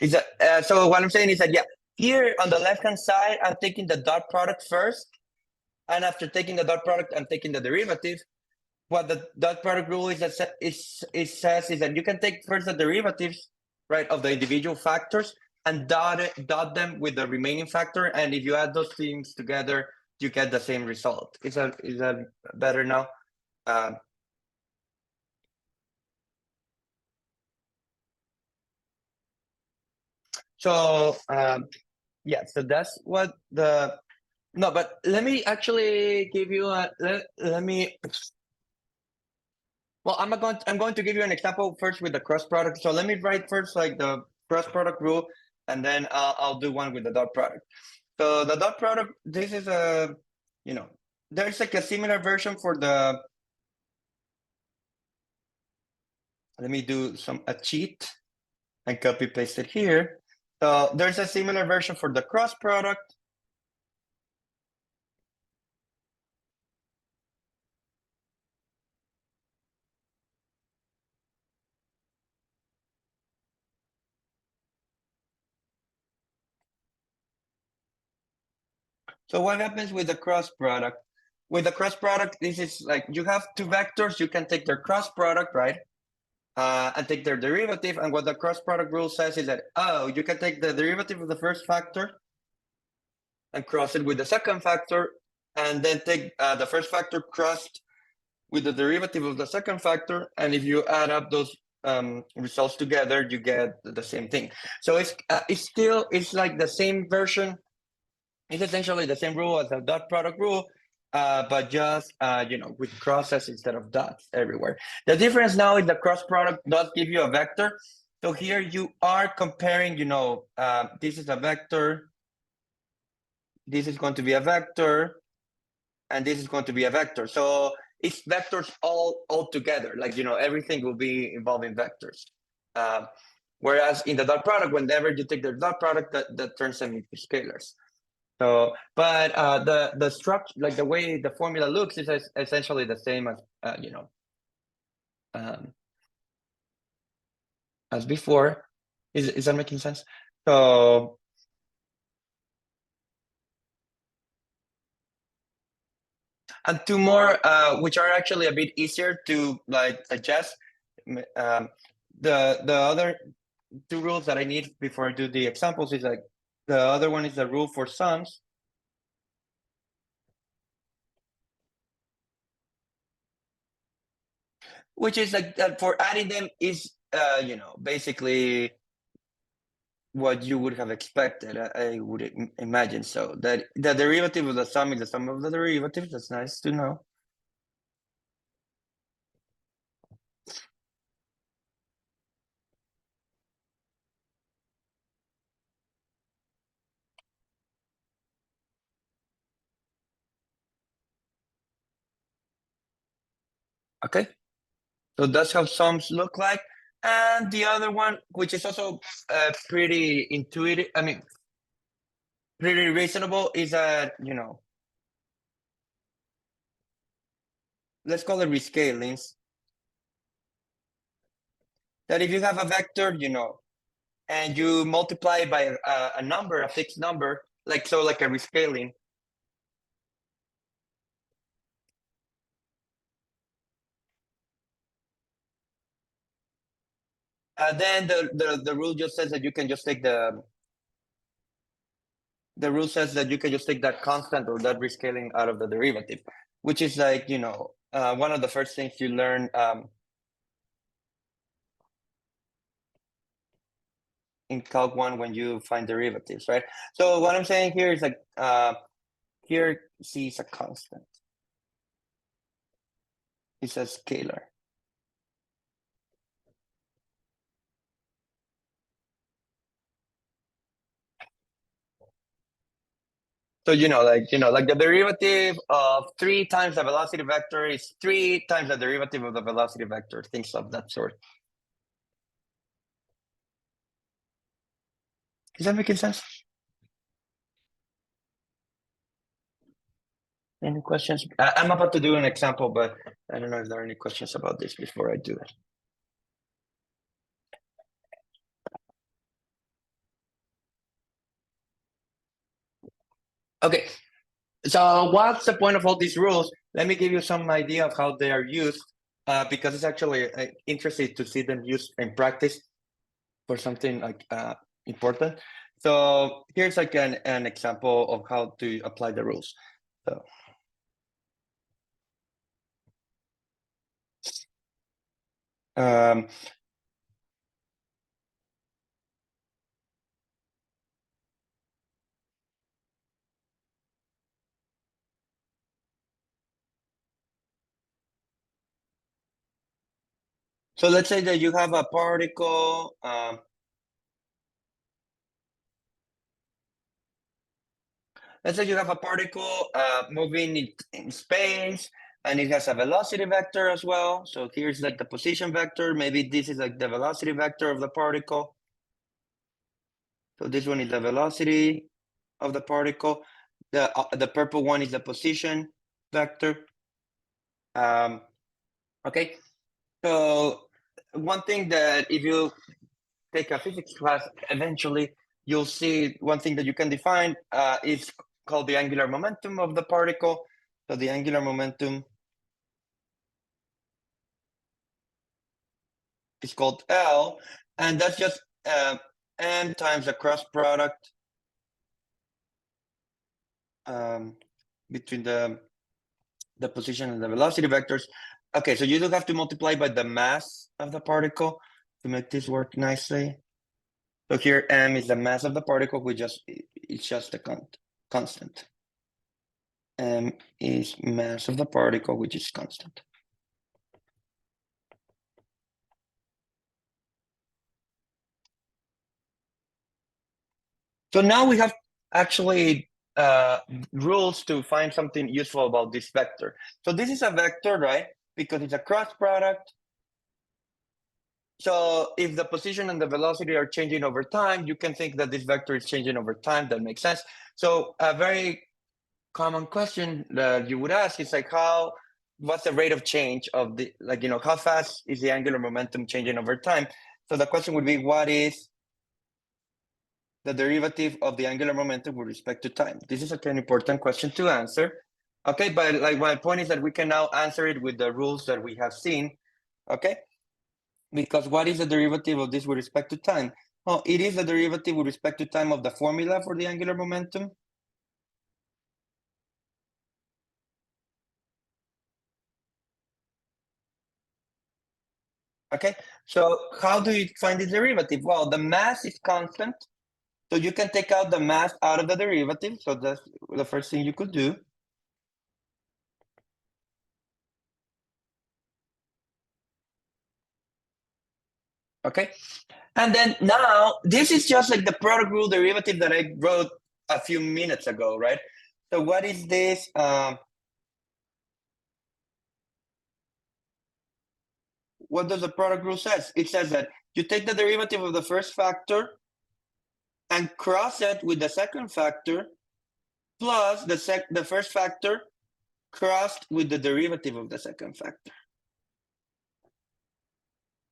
Is that so? What I'm saying is that here on the left hand side, I'm taking the dot product first, and after taking the dot product, I'm taking the derivative. What the dot product rule is that it says is that you can take first the derivatives, right, of the individual factors and dot them with the remaining factor, and if you add those things together, you get the same result. Is that better now? So so that's what the no, but let me actually give you a let me. Well, I'm going to give you an example first with the cross product. So let me write first like the cross product rule, and then I'll do one with the dot product. So the dot product, this is a there's like a similar version for the. Let me do a cheat and copy paste it here. So there's a similar version for the cross product. So what happens with the cross product? With the cross product, this is like you have two vectors, you can take their cross product, right? And take their derivative. And what the cross product rule says is that, you can take the derivative of the first factor and cross it with the second factor, and then take the first factor crossed with the derivative of the second factor. And if you add up those results together, you get the same thing. So it's like the same version. It's essentially the same rule as the dot product rule, but just with crosses instead of dots everywhere. The difference now is the cross product does give you a vector. So here you are comparing, this is a vector, this is going to be a vector, and this is going to be a vector. So it's vectors all together. Like everything will be involving vectors. Whereas in the dot product, whenever you take the dot product, that turns them into scalars. So, but the structure, like the way the formula looks, is essentially the same as before. Is that making sense? So, and two more, which are actually a bit easier to like digest. The other two rules that I need before I do the examples is like the other one is the rule for sums. which is like for adding them is you know, basically what you would have expected. I would imagine so. That the derivative of the sum is the sum of the derivatives. That's nice to know. Okay, so that's how sums look like. And the other one, which is also pretty intuitive, I mean, pretty reasonable, is that, you know, let's call it rescalings. That if you have a vector, you know, and you multiply it by a number, a fixed number, like so, like a rescaling. Then the rule just says that you can just take the rule says that you can just take that constant or that rescaling out of the derivative, which is like, you know, one of the first things you learn in Calc 1 when you find derivatives, right? So what I'm saying here is like, here C is a constant. It's a scalar. So, you know, like the derivative of 3 times the velocity vector is 3 times the derivative of the velocity vector, things of that sort. Is that making sense? Any questions? I'm about to do an example, but I don't know if there are any questions about this before I do it. Okay, so what's the point of all these rules? Let me give you some idea of how they are used, because it's actually interesting to see them used in practice for something like important. So here's like an example of how to apply the rules. So so let's say that you have a particle. Let's say you have a particle moving in space, and it has a velocity vector as well. So here's like the position vector. Maybe this is like the velocity vector of the particle. So this one is the velocity of the particle. The purple one is the position vector. Okay, so one thing that if you take a physics class, eventually you'll see one thing that you can define is called the angular momentum of the particle. So the angular momentum is called L, and that's just m times the cross product between the position and the velocity vectors. Okay, so you do have to multiply by the mass of the particle to make this work nicely. So here m is the mass of the particle, it's just a constant. M is mass of the particle, which is constant. So now we have actually rules to find something useful about this vector. So this is a vector, right? Because it's a cross product. So if the position and the velocity are changing over time, you can think that this vector is changing over time. That makes sense. So a very common question that you would ask is like, what's the rate of change of the, like, you know, how fast is the angular momentum changing over time? So the question would be, what is the derivative of the angular momentum with respect to time? This is an important question to answer. Okay, but like my point is that we can now answer it with the rules that we have seen. Okay, because what is the derivative of this with respect to time? Oh, it is the derivative with respect to time of the formula for the angular momentum. Okay, so how do you find the derivative? Well, the mass is constant, so you can take out the mass out of the derivative. So that's the first thing you could do. Okay, and then now this is just like the product rule derivative that I wrote a few minutes ago, right? So what is this? What does the product rule says? It says that you take the derivative of the first factor and cross it with the second factor plus the first factor crossed with the derivative of the second factor.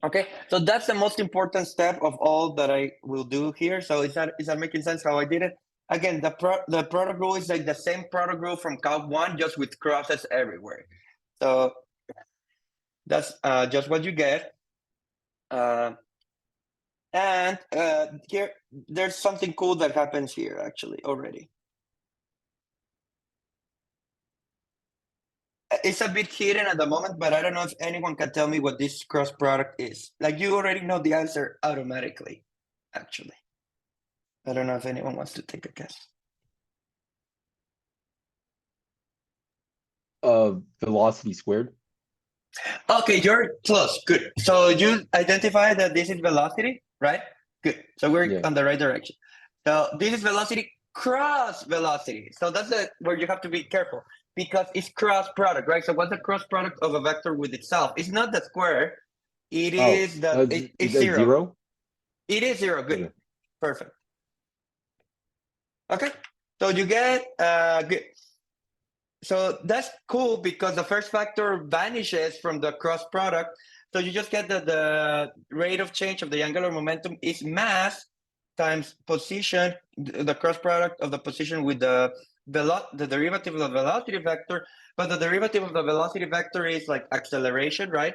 Okay, so that's the most important step of all that I will do here. So is that making sense how I did it? Again, the product rule is like the same product rule from Calc 1, just with crosses everywhere. So that's just what you get. And here, there's something cool that happens here actually already. It's a bit hidden at the moment, but I don't know if anyone can tell me what this cross product is. Like you already know the answer automatically, actually. I don't know if anyone wants to take a guess. Velocity squared. Okay, you're close. Good. So you identify that this is velocity, right? Good. So we're on the right direction. So this is velocity cross velocity. So that's where you have to be careful because it's cross product, right? So what's the cross product of a vector with itself? It's not the square. It is it's zero. Zero? It is zero. Good. Okay. Perfect. Okay. So you get good. So that's cool because the first factor vanishes from the cross product. So you just get that the rate of change of the angular momentum is mass times position, the cross product of the position with the derivative of the velocity vector. But the derivative of the velocity vector is like acceleration, right?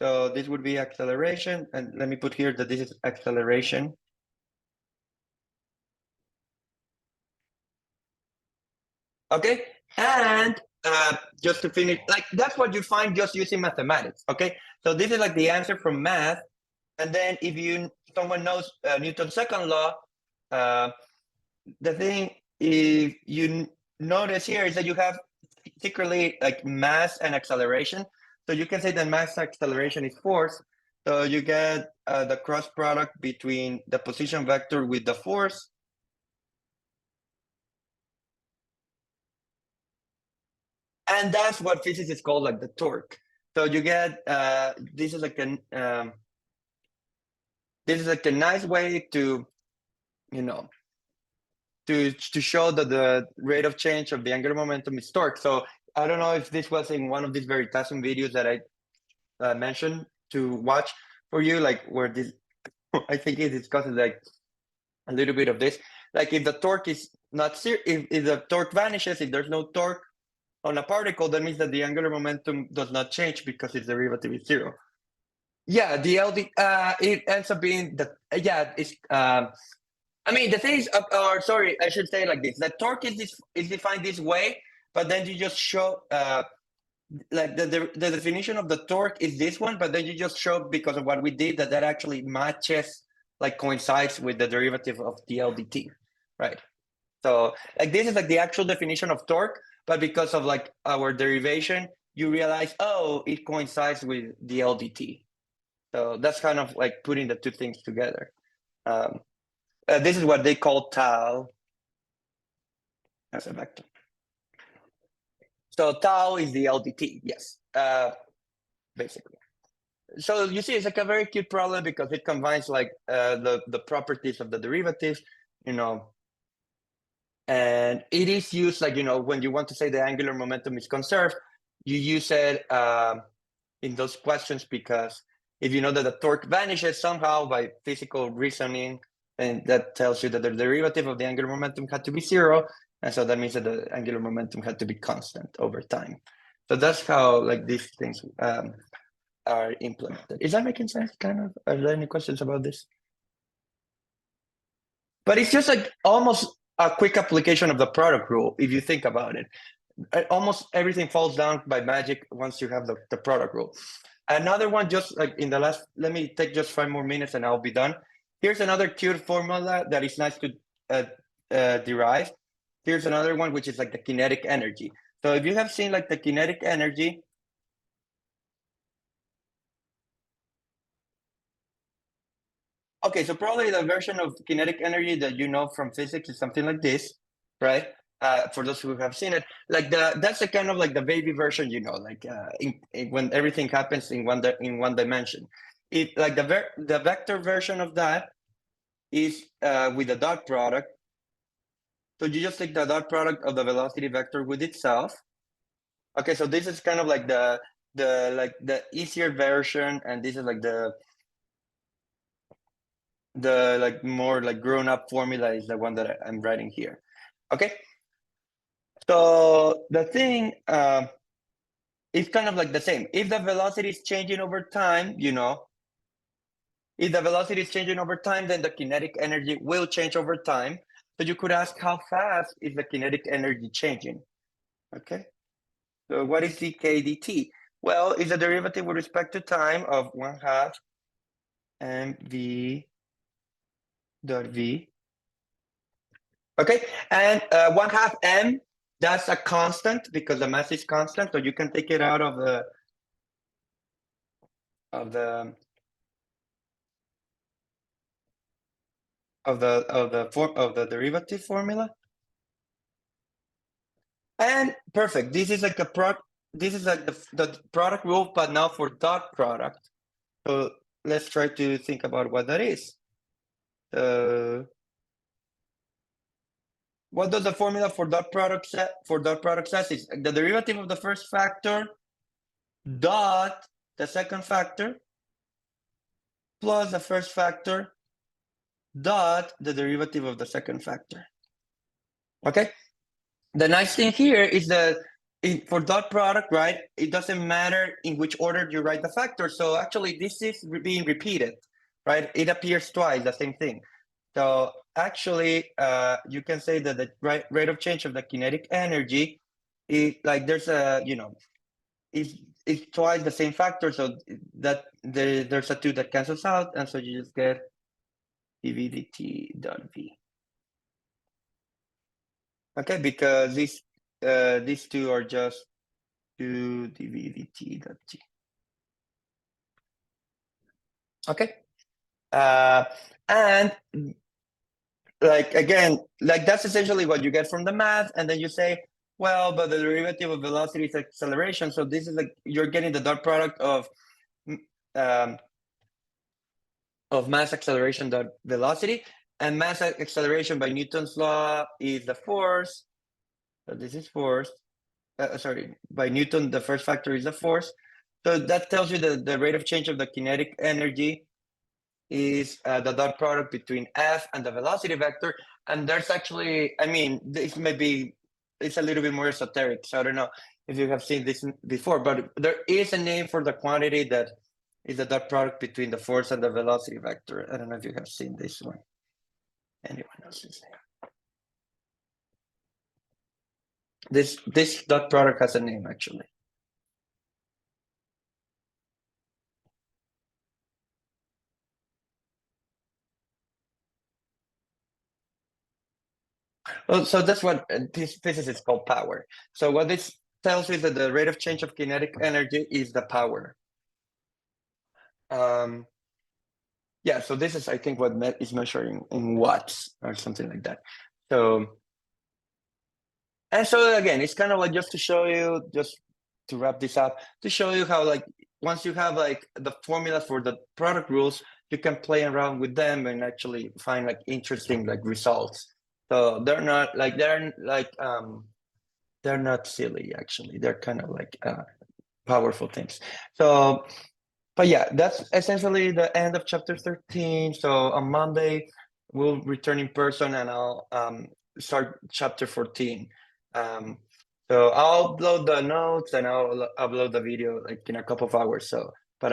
So this would be acceleration. And let me put here that this is acceleration. Okay. And just to finish, like that's what you find just using mathematics. Okay. So this is like the answer from math. And then if someone knows Newton's second law, the thing if you notice here is that you have secretly like mass and acceleration. So you can say that mass acceleration is force. So you get the cross product between the position vector with the force. And that's what physics is called like the torque. So you get this is like a nice way to, you know, to show that the rate of change of the angular momentum is torque. So I don't know if this was in one of these Veritasium videos that I mentioned to watch for you, like where this, I think it discusses like a little bit of this. Like if the torque is not zero, if the torque vanishes, if there's no torque on a particle, that means that the angular momentum does not change because its derivative is zero. Yeah, the LD, it ends up being it's, I mean, the thing is, or sorry, I should say it like this: the torque is defined this way, but then you just show, like the definition of the torque is this one, but then you just show because of what we did that actually matches, like coincides with the derivative of the LDT, right? So like this is like the actual definition of torque, but because of like our derivation, you realize, oh, it coincides with the LDT. So that's kind of like putting the two things together. This is what they call tau as a vector. So tau is the LDT, yes, basically. So you see, it's like a very cute problem because it combines like the properties of the derivatives, you know, and it is used like, you know, when you want to say the angular momentum is conserved, you use it in those questions because if you know that the torque vanishes somehow by physical reasoning, and that tells you that the derivative of the angular momentum had to be zero, and so that means that the angular momentum had to be constant over time. So that's how like these things are implemented. Is that making sense? Kind of. Are there any questions about this? But it's just like almost a quick application of the product rule if you think about it. Almost everything falls down by magic once you have the product rule. Another one, just like in the last, let me take just 5 more minutes and I'll be done. Here's another cute formula that is nice to derive. Here's another one, which is like the kinetic energy. So if you have seen like the kinetic energy, okay, so probably the version of kinetic energy that you know from physics is something like this, right? For those who have seen it, like that's the kind of like the baby version, you know, like when everything happens in one dimension. It like the vector version of that is with the dot product. So you just take the dot product of the velocity vector with itself. Okay, so this is kind of like the easier version, and this is like the like more like grown up formula is the one that I'm writing here. Okay, so the thing is kind of like the same. If the velocity is changing over time, you know, if the velocity is changing over time, then the kinetic energy will change over time. So you could ask, how fast is the kinetic energy changing? Okay, so what is dk dt? Well, it's a derivative with respect to time of 1/2 mv dot v. Okay, and 1/2 m, that's a constant because the mass is constant, so you can take it out of the derivative formula. And perfect. This is like this is like the product rule, but now for dot product. So let's try to think about what that is. What does the formula for dot product says is the derivative of the first factor dot the second factor plus the first factor dot the derivative of the second factor. Okay. The nice thing here is that for dot product, right, it doesn't matter in which order you write the factor. So actually this is being repeated, right? It appears twice, the same thing. So actually, you can say that the rate of change of the kinetic energy is like there's a, you know, it's twice the same factor. So that there's a 2 that cancels out. And so you just get dv dt dot v. Okay, because these two are just 2 dv dt dot t. Okay, and like again, like that's essentially what you get from the math, and then you say, well, but the derivative of velocity is acceleration, so this is like you're getting the dot product of mass acceleration dot velocity, and mass acceleration by Newton's law is the force. So this is force. Sorry, by Newton, the first factor is the force. So that tells you that the rate of change of the kinetic energy is the dot product between F and the velocity vector. And there's actually, I mean, this may be, it's a little bit more esoteric. So I don't know if you have seen this before, but there is a name for the quantity that is the dot product between the force and the velocity vector. I don't know if you have seen this one. Anyone else is there? This dot product has a name actually. Well, so that's what this is called power. So what this tells you is that the rate of change of kinetic energy is the power. Yeah, so this is, I think, what is measuring in watts or something like that. So, and so again, it's kind of like just to show you, just to wrap this up, to show you how like once you have like the formula for the product rules, you can play around with them and actually find like interesting like results. So they're not silly actually. They're kind of like powerful things. So, but yeah, that's essentially the end of chapter 13. So on Monday, we'll return in person and I'll start chapter 14. So I'll upload the notes and I'll upload the video like in a couple of hours. So, but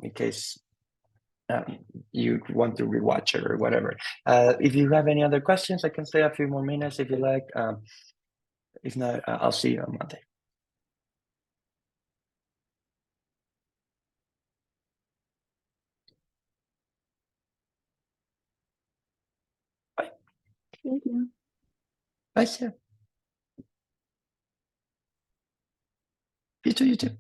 in case you want to rewatch it or whatever. If you have any other questions, I can stay a few more minutes if you like. If not, I'll see you on Monday. Thank you. Bye, Seb. You too, you too.